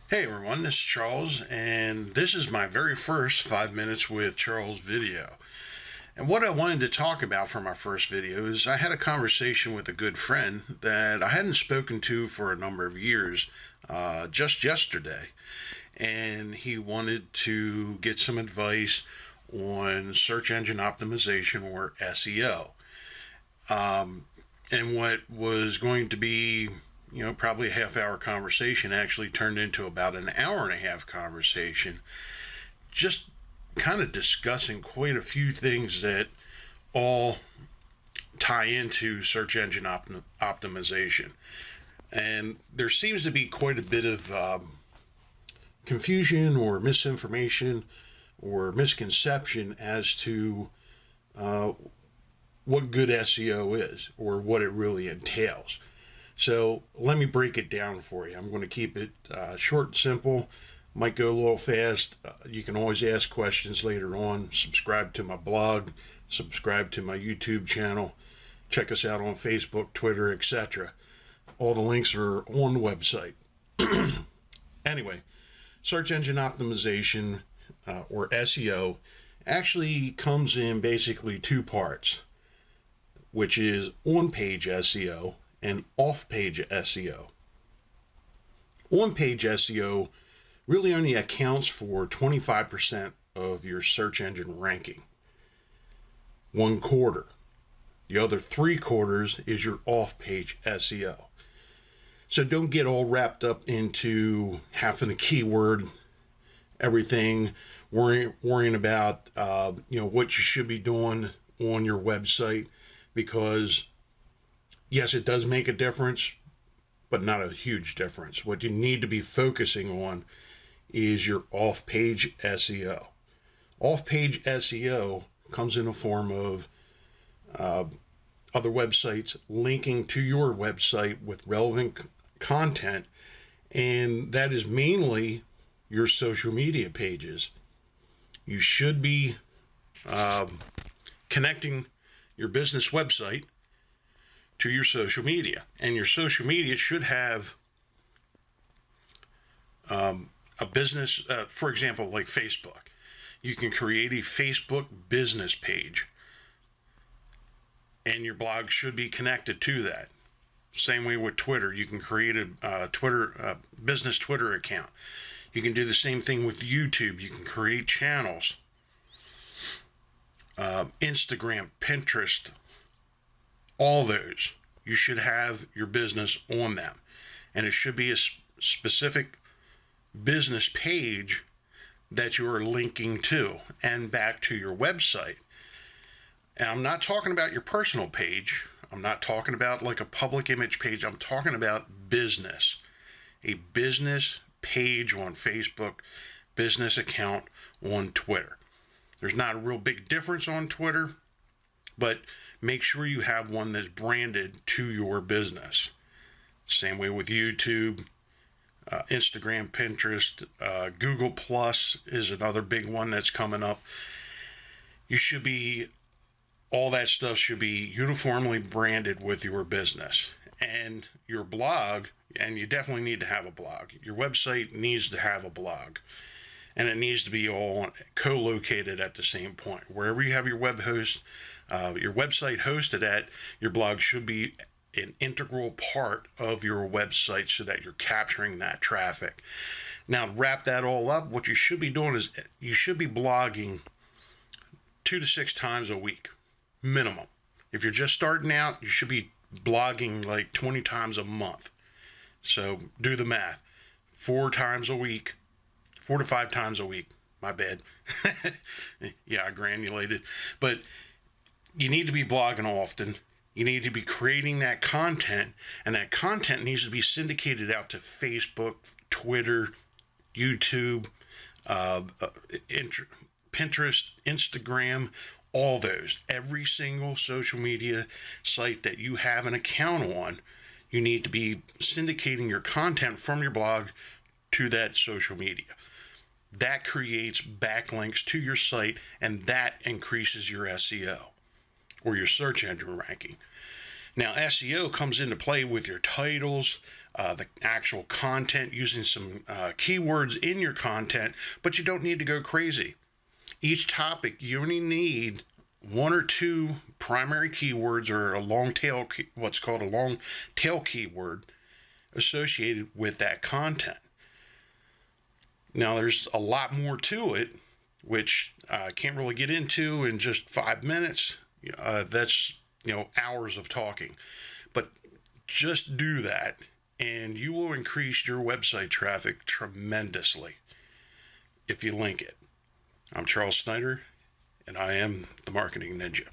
Hey everyone, this is Charles, and this is my very first 5 minutes with Charles video. And what I wanted to talk about for my first video is I had a conversation with a good friend that I hadn't spoken to for a number of years, just yesterday. And he wanted to get some advice on search engine optimization, or SEO. And what was going to be probably a half hour conversation actually turned into about an hour and a half conversation, just kind of discussing quite a few things that all tie into search engine optimization. And there seems to be quite a bit of confusion or misinformation or misconception as to what good SEO is or what it really entails. So let me break it down for you. I'm going to keep it short and simple. Might go a little fast. You can always ask questions later on. Subscribe to my blog. Subscribe to my YouTube channel. Check us out on Facebook, Twitter, etc. All the links are on the website. Anyway, search engine optimization, or SEO, actually comes in basically two parts, which is on-page SEO and off-page SEO. On-page SEO really only accounts for 25% of your search engine ranking. 1/4. The other 3/4 is your off-page SEO. So don't get all wrapped up into having the keyword, everything, worrying about what you should be doing on your website, because yes, it does make a difference, but not a huge difference. What you need to be focusing on is your off-page SEO. Off-page SEO comes in the form of other websites linking to your website with relevant content, and that is mainly your social media pages. You should be connecting your business website to your social media, and your social media should have a business, for example, like Facebook. You can create a Facebook business page, and your blog should be connected to that. Same way with Twitter. You can create a business Twitter account. You can do the same thing with YouTube. You can create channels. Instagram, Pinterest, all those, you should have your business on them, and it should be a specific business page that you are linking to and back to your website. And I'm not talking about your personal page. I'm not talking about like a public image page. I'm talking about business. A business page on Facebook, business account on Twitter. There's not a real big difference on Twitter, but make sure you have one that's branded to your business. Same way with YouTube, Instagram, Pinterest, Google Plus is another big one that's coming up. All that stuff should be uniformly branded with your business. And your blog, and you definitely need to have a blog. Your website needs to have a blog. And it needs to be all co-located at the same point. Wherever you have your website hosted at, your blog should be an integral part of your website so that you're capturing that traffic. Now, to wrap that all up, what you should be doing is you should be blogging 2 to 6 times a week, minimum. If you're just starting out, you should be blogging like 20 times a month. So do the math. 4 times a week. 4 to 5 times a week. My bad. Yeah, I granulated. But you need to be blogging often. You need to be creating that content, and that content needs to be syndicated out to Facebook, Twitter, YouTube, Pinterest, Instagram, all those. Every single social media site that you have an account on, you need to be syndicating your content from your blog to that social media. That creates backlinks to your site, and that increases your SEO, or your search engine ranking. Now, SEO comes into play with your titles, the actual content, using some keywords in your content, but you don't need to go crazy. Each topic, you only need one or two primary keywords, or a long tail, what's called a long tail keyword associated with that content. Now, there's a lot more to it, which I can't really get into in just 5 minutes. That's, hours of talking. But just do that, and you will increase your website traffic tremendously if you link it. I'm Charles Snyder, and I am the Marketing Ninja.